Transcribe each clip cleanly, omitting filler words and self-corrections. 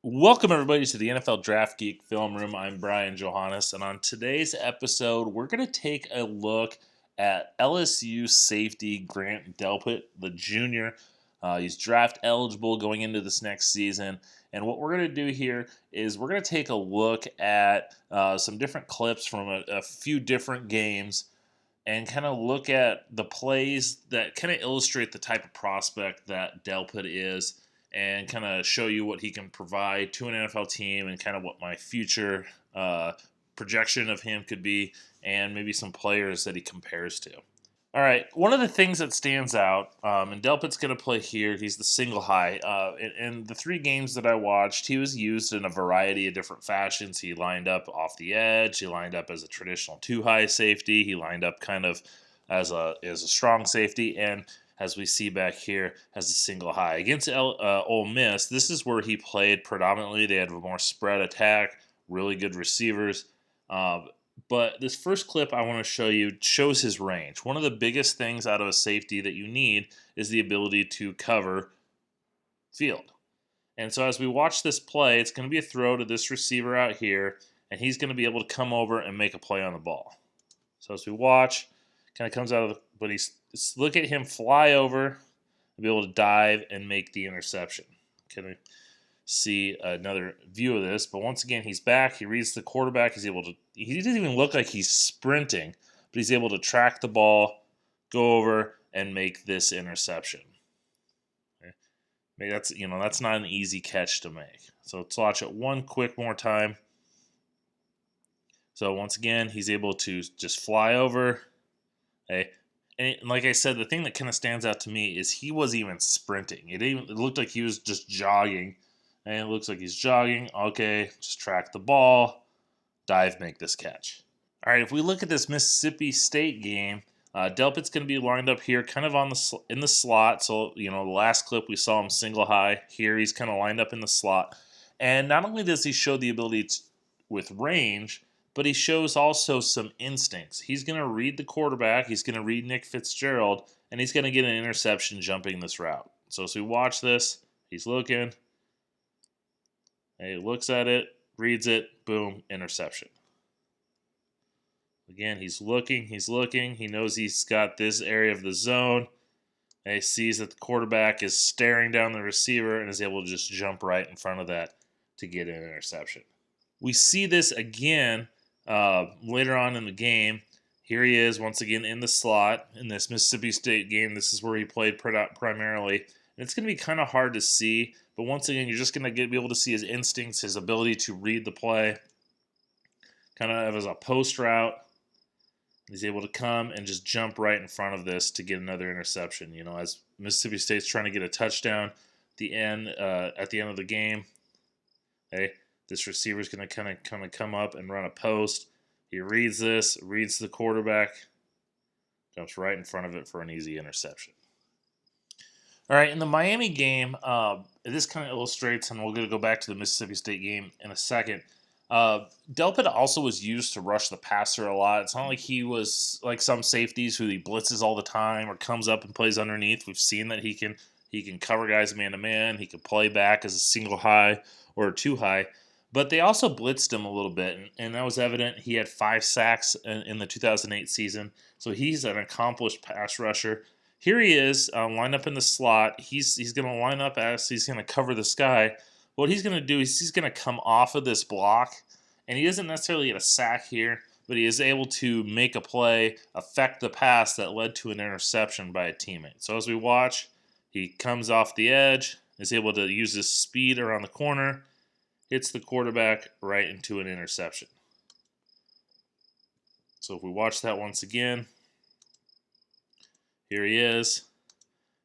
Welcome, everybody, to the NFL Draft Geek Film Room. I'm Brian Johannes, and on today's episode, we're going to take a look at LSU safety Grant Delpit, the junior. He's draft eligible going into this next season, and what we're going to do here is we're going to take a look at some different clips from a few different games and kind of look at the plays that kind of illustrate the type of prospect that Delpit is, and kind of show you what he can provide to an NFL team and kind of what my future projection of him could be, and maybe some players that he compares to. All right, one of the things that stands out, and Delpit's going to play here, he's the single high. In the three games that I watched, he was used in a variety of different fashions. He lined up off the edge. He lined up as a traditional two-high safety. He lined up kind of as a strong safety, and as we see back here, as a single high. Against Ole Miss, this is where he played predominantly. They had a more spread attack, really good receivers. But this first clip I want to show you shows his range. One of the biggest things out of a safety that you need is the ability to cover field. And so as we watch this play, it's going to be a throw to this receiver out here, and he's going to be able to come over and make a play on the ball. So as we watch, kind of comes out of the, but look at him fly over and be able to dive and make the interception. Can we see another view of this? But once again, he's back. He reads the quarterback. He doesn't even look like he's sprinting, but he's able to track the ball, go over, and make this interception. Okay. Maybe that's not an easy catch to make. So let's watch it one quick more time. So once again, he's able to just fly over. Okay. And like I said, the thing that kind of stands out to me is he wasn't even sprinting. It looked like he was just jogging. And it looks like he's jogging. Okay, just track the ball, dive, make this catch. All right, if we look at this Mississippi State game, Delpit's going to be lined up here kind of in the slot. So, the last clip we saw him single high. Here he's kind of lined up in the slot. And not only does he show the ability with range, but he shows also some instincts. He's going to read the quarterback. He's going to read Nick Fitzgerald, and he's going to get an interception jumping this route. So as we watch this, he's looking. He looks at it, reads it, boom, interception. Again, he's looking. He knows he's got this area of the zone. And he sees that the quarterback is staring down the receiver and is able to just jump right in front of that to get an interception. We see this again later on in the game. Here he is once again in the slot in this Mississippi State game. This is where he played primarily. And it's going to be kind of hard to see, but once again, you're just going to be able to see his instincts, his ability to read the play, kind of as a post route. He's able to come and just jump right in front of this to get another interception. As Mississippi State's trying to get a touchdown at the end of the game, okay, this receiver's going to kind of come up and run a post. He reads this, reads the quarterback, jumps right in front of it for an easy interception. All right, in the Miami game, this kind of illustrates, and we're going to go back to the Mississippi State game in a second. Delpit also was used to rush the passer a lot. It's not like he was like some safeties who he blitzes all the time or comes up and plays underneath. We've seen that he can cover guys man-to-man. He can play back as a single high or a two high. But they also blitzed him a little bit, and that was evident. He had 5 sacks in the 2008 season, so he's an accomplished pass rusher. Here he is, lined up in the slot. He's going to line up as he's going to cover this guy. What he's going to do is he's going to come off of this block, and he doesn't necessarily get a sack here, but he is able to make a play, affect the pass that led to an interception by a teammate. So as we watch, he comes off the edge, is able to use his speed around the corner, hits the quarterback right into an interception. So if we watch that once again, here he is.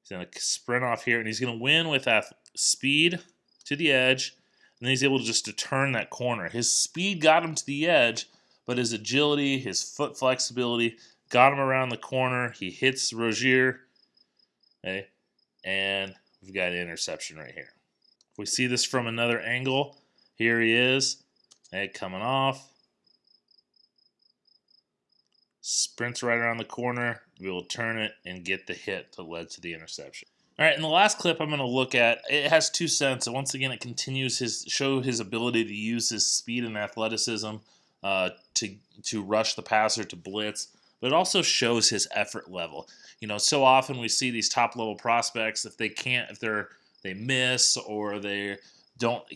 He's going to sprint off here, and he's going to win with that speed to the edge, and then he's able just to turn that corner. His speed got him to the edge, but his agility, his foot flexibility got him around the corner. He hits Rozier, okay, and we've got an interception right here. If we see this from another angle, here he is, okay, coming off. Sprints right around the corner, be able to turn it and get the hit that led to the interception. All right, in the last clip I'm going to look at, it has 2 cents. And once again, it continues show his ability to use his speed and athleticism to rush the passer, to blitz, but it also shows his effort level. So often we see these top level prospects, if they miss or they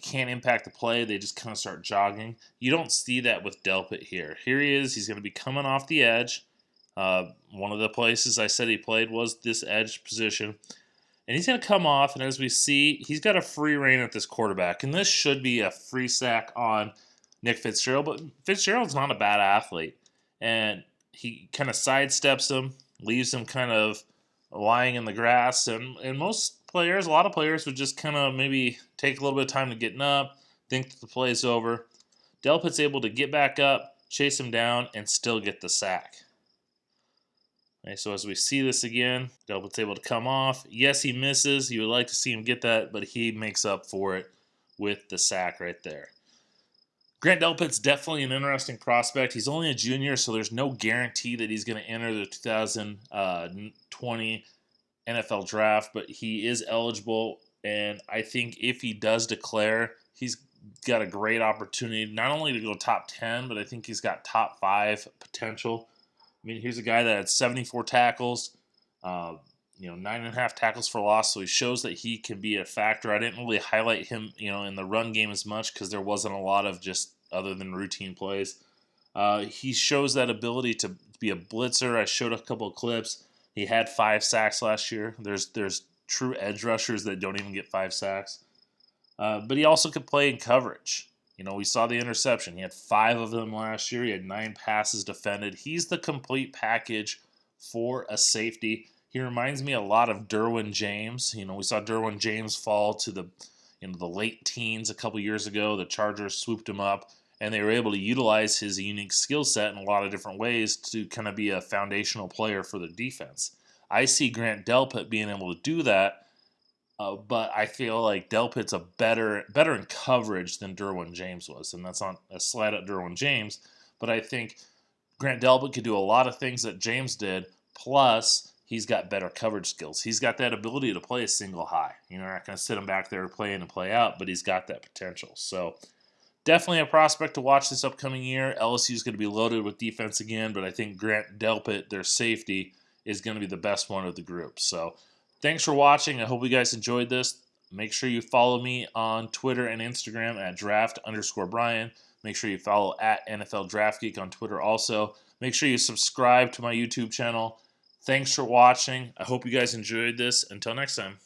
can't impact the play, they just kind of start jogging. You don't see that with Delpit here. Here he is. He's going to be coming off the edge. One of the places I said he played was this edge position. And he's going to come off, and as we see, he's got a free reign at this quarterback. And this should be a free sack on Nick Fitzgerald, but Fitzgerald's not a bad athlete. And he kind of sidesteps him, leaves him kind of lying in the grass. And most players, a lot of players, would just kind of maybe take a little bit of time to getting up, think that the play's over. Delpit's able to get back up, chase him down, and still get the sack. Okay, so as we see this again, Delpit's able to come off. Yes, he misses. You would like to see him get that, but he makes up for it with the sack right there. Grant Delpit's definitely an interesting prospect. He's only a junior, so there's no guarantee that he's going to enter the 2020 NFL draft, but he is eligible, and I think if he does declare, he's got a great opportunity not only to go top 10, but I think he's got top 5 potential. I mean, here's a guy that had 74 tackles, 9.5 tackles for loss, so he shows that he can be a factor. I didn't really highlight him, in the run game as much because there wasn't a lot of just other than routine plays. He shows that ability to be a blitzer. I showed a couple of clips. He had 5 sacks last year. There's true edge rushers that don't even get 5 sacks. But he also could play in coverage. We saw the interception. He had 5 of them last year. He had 9 passes defended. He's the complete package for a safety. He reminds me a lot of Derwin James. We saw Derwin James fall to the late teens a couple years ago. The Chargers swooped him up, and they were able to utilize his unique skill set in a lot of different ways to kind of be a foundational player for the defense. I see Grant Delpit being able to do that. But I feel like Delpit's better in coverage than Derwin James was. And that's not a slight at Derwin James, but I think Grant Delpit could do a lot of things that James did, plus he's got better coverage skills. He's got that ability to play a single high. You're not going to sit him back there play in and play out, but he's got that potential. So definitely a prospect to watch this upcoming year. LSU is going to be loaded with defense again, but I think Grant Delpit, their safety, is going to be the best one of the group. So thanks for watching. I hope you guys enjoyed this. Make sure you follow me on Twitter and Instagram at draft_Brian. Make sure you follow at NFL Draft Geek on Twitter also. Make sure you subscribe to my YouTube channel. Thanks for watching. I hope you guys enjoyed this. Until next time.